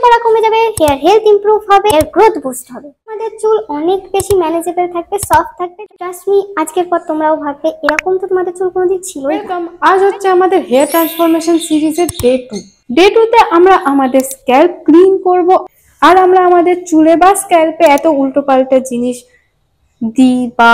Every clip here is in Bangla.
পড়া কমে যাবে, হেয়ার হেলথ ইমপ্রুভ হবে, হেয়ার গ্রোথ বুস্ট হবে, আমাদের চুল অনেক বেশি ম্যানেজেবল থাকবে, সফট থাকবে। ট্রাস্ট মি, আজকের পর তোমরাও ভাববে এরকম তো তোমাদের চুল কোনোদিন ছিল। ওয়েলকাম। আজ হচ্ছে আমাদের হেয়ার ট্রান্সফরমেশন সিরিজের ডে 2 তে আমরা আমাদের স্ক্যাল্প ক্লিন করব। আর আমরা আমাদের চুলে বা স্ক্যাল্পে এত উল্টো পাল্টা জিনিস দিই বা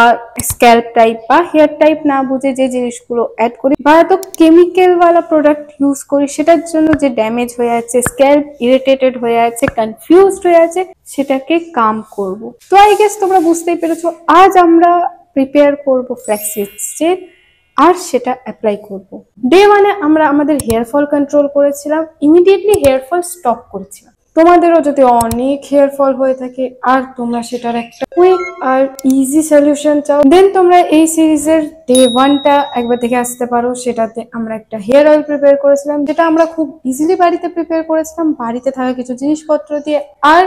স্ক্যাল্প টাইপ বা হেয়ার টাইপ না বুঝে যে জিনিসগুলো অ্যাড করি বা এত কেমিক্যাল ওয়ালা প্রোডাক্ট ইউজ করি, সেটার জন্য যে ড্যামেজ হয়ে যাচ্ছে, স্ক্যাল্প ইরিটেটেড হয়ে যাচ্ছে, কনফিউজড হয়ে যাচ্ছে, সেটাকে কাম করব। তো আই গেস তোমরা বুঝতেই পেরেছো, আজ আমরা প্রিপেয়ার করব ফ্ল্যাক্সিড জেল আর সেটা অ্যাপ্লাই করব। ডে 1 এ আমরা আমাদের হেয়ার ফল কন্ট্রোল করেছিলাম, ইমিডিয়েটলি হেয়ার ফল স্টপ করেছিলাম। তোমাদেরও যদি অনেক হেয়ার ফল হয়ে থাকে আর তোমরা সেটার একটা কুইক আর ইজি সলিউশন চাও, দেন তোমরা এই সিরিজের ডে 1 টা একবার দেখে আসতে পারো। সেটাতে আমরা একটা হেয়ার অয়েল প্রিপেয়ার করেছিলাম, যেটা আমরা খুব ইজিলি বাড়িতে প্রিপেয়ার করেছিলাম, বাড়িতে থাকা কিছু জিনিসপত্র দিয়ে। আর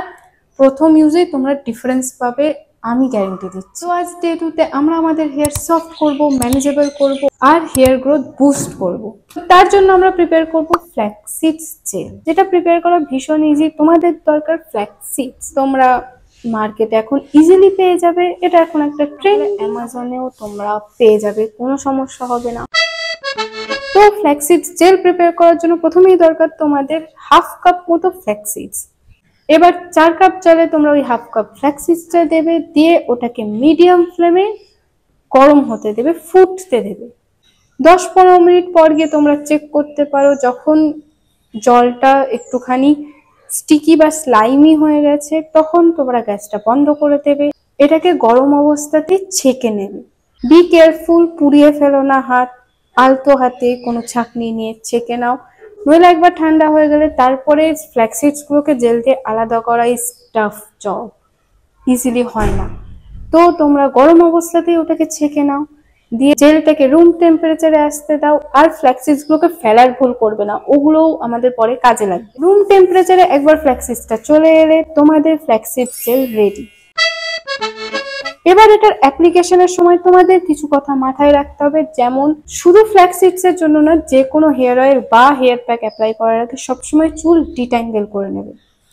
প্রথম ইউজেই তোমরা ডিফারেন্স পাবে, আমি গ্যারেন্টি দিচ্ছি। তো আজ ডে 2 তে আমরা আমাদের হেয়ার সফট করব, ম্যানেজেবল করব আর হেয়ার গ্রোথ বুস্ট করব। তার জন্য আমরা প্রিপেয়ার করব ফ্ল্যাক্সিড জেল, যেটা প্রিপেয়ার করা ভীষণ ইজি। তোমাদের দরকার ফ্ল্যাক্সিড, তোমরা মার্কেটে এখন ইজিলি পেয়ে যাবে, এটা এখন একটা ট্রেন্ড। অ্যামাজনেও তোমরা পেয়ে যাবে, কোনো সমস্যা হবে না। তো ফ্ল্যাক্সিড জেল প্রিপেয়ার করার জন্য প্রথমেই দরকার তোমাদের হাফ কাপ মতো ফ্ল্যাক্সিডস। এবার 4 কাপ জলে তোমরা ওই হাফ কাপ ফ্ল্যাক্সিডসটা দেবে, দিয়ে ওটাকে মিডিয়াম ফ্লেমে গরম হতে দেবে, ফুটতে দেবে। 10-15 মিনিট পর গিয়ে তোমরা চেক করতে পারো, যখন জলটা একটুখানি স্টিকি বা স্লাইমি হয়ে গেছে, তখন তোমরা গ্যাসটা বন্ধ করে দেবে। এটাকে গরম অবস্থাতে ছেঁকে নেবে। বি কেয়ারফুল, পুড়িয়ে ফেলো না হাত, আলতো হাতে কোনো ছাঁকনি নিয়ে ছেঁকে নাও, নইলে একবার ঠান্ডা হয়ে গেলে তারপরে ফ্ল্যাক্সিডস গুলোকে জেল দিয়ে আলাদা করাই টাফ জব, ইজিলি হয় না। তো তোমরা গরম অবস্থাতেই ওটাকে ছেঁকে নাও, দিয়ে জেলটাকে রুম টেম্পারেচারে আসতে দাও। আর ফ্ল্যাক্সিডস গুলোকে ফেলার ভুল করবে না, ওগুলোও আমাদের পরে কাজে লাগবে। রুম টেম্পারেচারে একবার ফ্ল্যাক্সিডসটা চলে এলে তোমাদের ফ্ল্যাক্সিড জেল রেডি। এবার এটার অ্যাপ্লিকেশনের সময় তোমাদের কিছু কথা মাথায় রাখতে হবে, যেমন শুধু ফ্ল্যাক্সিডস এর জন্য না, যে কোনো হেয়ার অয়েল বা হেয়ার প্যাক অ্যাপ্লাই করার আগে সবসময় চুল ডিট্যাঙ্গেল করে নেবে।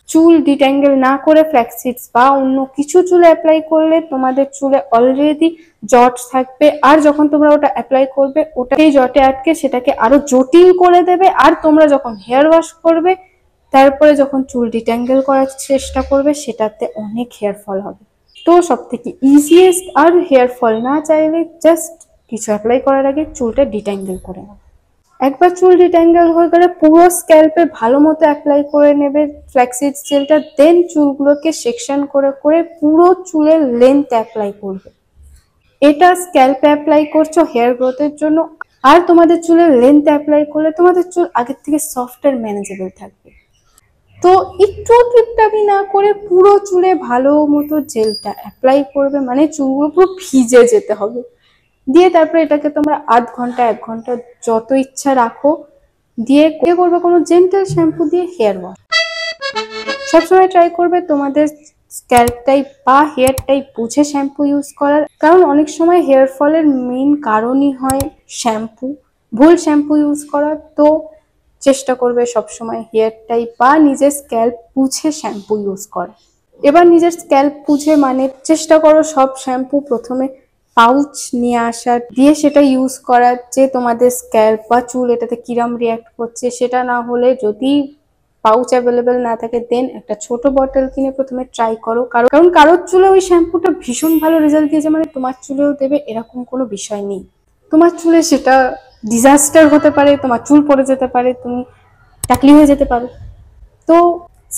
চুল ডিট্যাঙ্গেল না করে ফ্ল্যাক্সিডস বা অন্য কিছু চুলে অ্যাপ্লাই করলে তোমাদের চুলে অলরেডি জট থাকবে, আর যখন তোমরা ওটা অ্যাপ্লাই করবে, ওটা এই জটে আটকে সেটাকে আরো জটিল করে দেবে। আর তোমরা যখন হেয়ার ওয়াশ করবে, তারপরে যখন চুল ডিট্যাঙ্গেল করার চেষ্টা করবে, সেটাতে অনেক হেয়ার ফল হবে। তো সব থেকে ইজিয়েস্ট আর হেয়ার ফল না চাইলে জাস্ট কিছু অ্যাপ্লাই করার আগে চুলটা ডিট্যাঙ্গেল করে নাও। একবার চুল ডিট্যাঙ্গেল হয়ে গেলে পুরো স্ক্যাল্পে ভালো মতো অ্যাপ্লাই করে নেবে ফ্ল্যাক্সিড জেলটা, দেন চুলগুলোকে সেকশন করে করে পুরো চুলের লেন্থ অ্যাপ্লাই করবে। এটা স্ক্যাল্পে অ্যাপ্লাই করছো হেয়ার গ্রোথের জন্য, আর তোমাদের চুলের লেন্থ অ্যাপ্লাই করলে তোমাদের চুল আগের থেকে সফট আর ম্যানেজেবল থাকবে। তো একটু টিপটাপি না করে পুরো চুলে ভালো মতো জেলটা অ্যাপ্লাই করবে, মানে চুলগুলো পুরো ভিজে যেতে হবে। দিয়ে তারপরে এটাকে তোমরা আধ ঘন্টা 1 ঘন্টা যত ইচ্ছা রাখো, দিয়ে করবে কোনো জেন্টাল শ্যাম্পু দিয়ে হেয়ার ওয়াশ। সবসময় ট্রাই করবে তোমাদের স্ক্যাল্প টাইপ বা হেয়ার টাইপ বুঝে শ্যাম্পু ইউজ করার, কারণ অনেক সময় হেয়ার ফলের মেইন কারণই হয় শ্যাম্পু, ভুল শ্যাম্পু ইউজ করা। তো চেষ্টা করবে সবসময় হেয়ার টাইপ বা নিজের স্ক্যাল্প বুঝে শ্যাম্পু ইউজ করা। এবার নিজের স্ক্যাল্প বুঝে মানে চেষ্টা করো সব শ্যাম্পু প্রথমে পাউচ নিয়ে আসার, দিয়ে সেটা ইউজ করার, যে তোমাদের স্ক্যাল্প বা চুল এটাতে কিরম রিয়াক্ট করছে। সেটা না হলে যদি পাউচ অ্যাভেলেবেল না থাকে, দেন একটা ছোট বটল কিনে প্রথমে ট্রাই করো। কারণ কারোর চুলে ওই শ্যাম্পুটা ভীষণ ভালো রেজাল্ট দিয়েছে মানে তোমার চুলেও দেবে এরকম কোনো বিষয় নেই। তোমার চুলে সেটা ডিজাস্টার হতে পারে, তোমার চুল পড়ে যেতে পারে, তুমি টাকলি হয়ে যেতে পারো। তো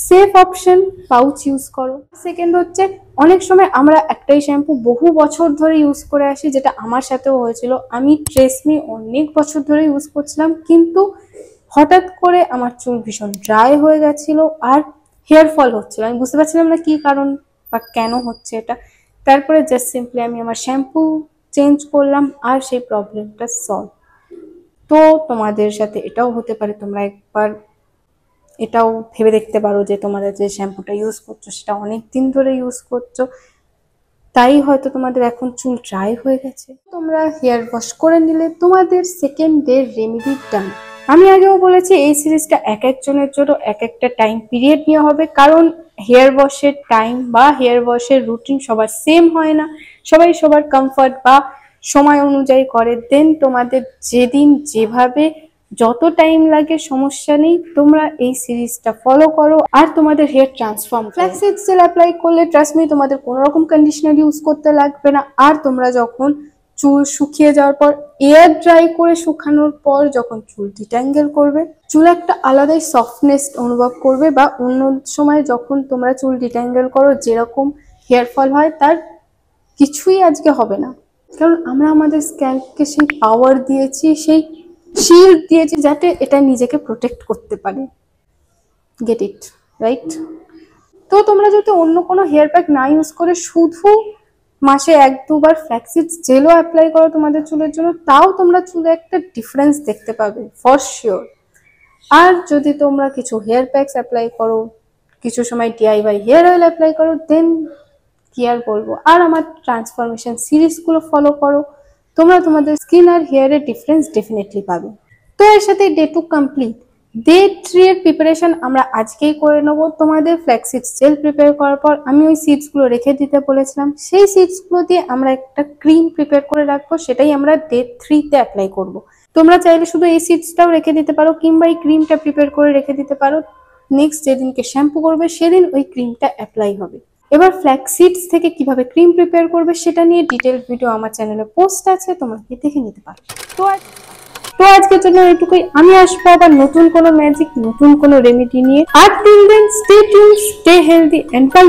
সেফ অপশন পাউচ ইউজ করো। সেকেন্ড হচ্ছে, অনেক সময় আমরা একটাই শ্যাম্পু বহু বছর ধরে ইউজ করে আসি, যেটা আমার সাথেও হয়েছিল। আমি ট্রেসমি অনেক বছর ধরে ইউজ করছিলাম, কিন্তু হঠাৎ করে আমার চুল ভীষণ ড্রাই হয়ে গেছিল আর হেয়ার ফল হচ্ছিল। আমি বুঝতে পারছিলাম না কি কারণ বা কেন হচ্ছে এটা। তারপরে জাস্ট সিম্পলি আমি আমার শ্যাম্পু চেঞ্জ করলাম আর সেই প্রবলেমটা সলভ। তো তোমাদের সাথে এটাও হতে পারে, তোমরা একবার এটাও ভেবে দেখতে পারো যে তোমাদের যে শ্যাম্পুটা ইউজ করছো সেটা অনেক দিন ধরে ইউজ করছো, তাই হয়তো তোমাদের এখন চুল ড্রাই হয়ে গেছে। তোমরা হেয়ার ওয়াশ করে নিলে তোমাদের সেকেন্ড ডে রেমেডি ডান। আমি আগেও বলেছি এই সিরিজটা এক একজনের জন্য এক একটা টাইম পিরিয়ড নিয়ে হবে, কারণ হেয়ার ওয়াশের টাইম বা হেয়ার ওয়াশের রুটিন সবার সেম হয় না, সবাই সবার কমফর্ট বা সময় অনুযায়ী করে। দেন তোমাদের যেদিন যেভাবে যত টাইম লাগে সমস্যা নেই, তোমরা এই সিরিজটা ফলো করো আর তোমাদের hair transform. Flaxseed gel apply করলে ট্রাস্ট মি তোমাদের কোনো রকম কন্ডিশনার ইউজ করতে লাগবে না। আর তোমরা যখন চুল শুকিয়ে যাওয়ার পর এয়ার ড্রাই করে শুকানোর পর যখন চুল ডিট্যাঙ্গেল করবে, চুল একটা আলাদাই সফটনেস অনুভব করবে, বা অন্য সময় যখন তোমরা চুল ডিট্যাঙ্গেল করো যেরকম হেয়ার ফল হয় তার কিছুই আজকে হবে না। কারণ আমরা আমাদের স্ক্যাল্পকে সেই পাওয়ার দিয়েছি, সেই শিল্ড দিয়েছি যাতে এটা নিজেকে প্রোটেক্ট করতে পারে। Get it right? তো তোমরা যদি অন্য কোনো হেয়ার প্যাক না ইউজ করে শুধু মাসে 1-2 বার ফ্ল্যাক্সিড জেলও অ্যাপ্লাই করো তোমাদের চুলের জন্য, তাও তোমরা চুলে একটা ডিফারেন্স দেখতে পাবে ফর শিওর। আর যদি তোমরা কিছু হেয়ার প্যাকস অ্যাপ্লাই করো, কিছু সময় DIY হেয়ার অয়েল অ্যাপ্লাই করো, দেন কি আর বলবো। আর আমার ট্রান্সফরমেশন সিরিজগুলো ফলো করো, তোমরা তোমাদের স্কিন আর হেয়ারের ডিফারেন্স ডেফিনেটলি পাবে। তো এর সাথে ডে 2 কমপ্লিট। ডে 3 এর প্রিপারেশন আমরা আজকেই করে নেবো। তোমাদের ফ্ল্যাক্সিড জেল প্রিপেয়ার করার পর আমি ওই সিডসগুলো রেখে দিতে বলেছিলাম, সেই সিডসগুলো দিয়ে আমরা একটা ক্রিম প্রিপেয়ার করে রাখবো, সেটাই আমরা ডে 3 তে অ্যাপ্লাই করব। তোমরা চাইলে শুধু এই সিডসটাও রেখে দিতে পারো, কিংবা এই ক্রিমটা প্রিপেয়ার করে রেখে দিতে পারো। নেক্সট যেদিনকে শ্যাম্পু করবে সেদিন ওই ক্রিমটা অ্যাপ্লাই হবে। এবার ফ্ল্যাক্স সিডস থেকে কিভাবে ক্রিম প্রিপেয়ার করবে সেটা নিয়ে ডিটেইল ভিডিও আমার চ্যানেলে পোস্ট আছে, তোমরা দেখে নিতে পারো। তো আজকের জন্য এটুকুই। আমি আসবো আবার নতুন কোনো ম্যাজিক, নতুন কোনো রেমেডি নিয়ে। আর till then stay tuned, stay healthy and by.